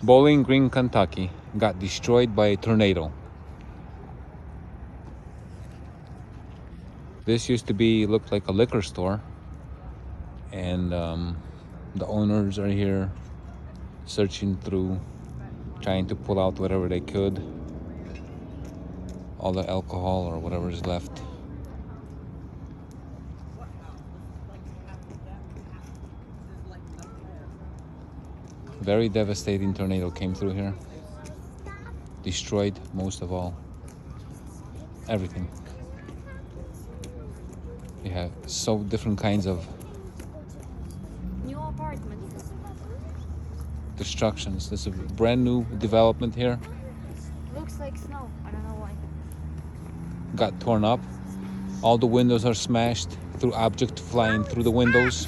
Bowling Green, Kentucky got destroyed by a tornado. This used to be, looked like a liquor store, and the owners are here searching through, trying to pull out whatever they could, all the alcohol or whatever is left. Very devastating tornado came through here, destroyed most of all, everything. They have so different kinds of New apartments. destructions. This is a brand new development here. Looks like snow. I don't know why. Got torn up. All the windows are smashed through object flying through the windows.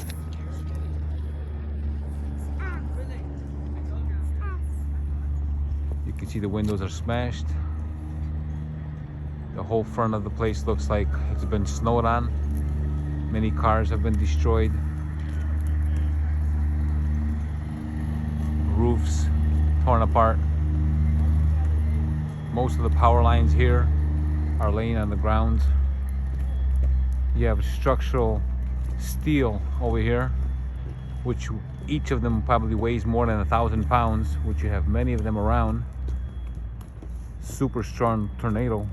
You can see the windows are smashed. The whole front of the place looks like it's been snowed on. Many cars have been destroyed. Roofs torn apart. Most of the power lines here are laying on the ground. You have structural steel over here, which each of them probably weighs more than 1,000 pounds, which you have many of them around. Super strong tornado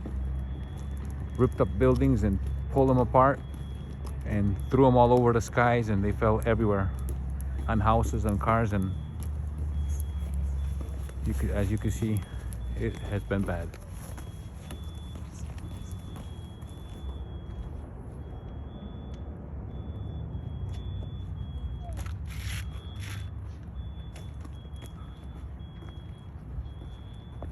ripped up buildings and pulled them apart and threw them all over the skies, and they fell everywhere on houses and cars, and as you can see, it has been bad.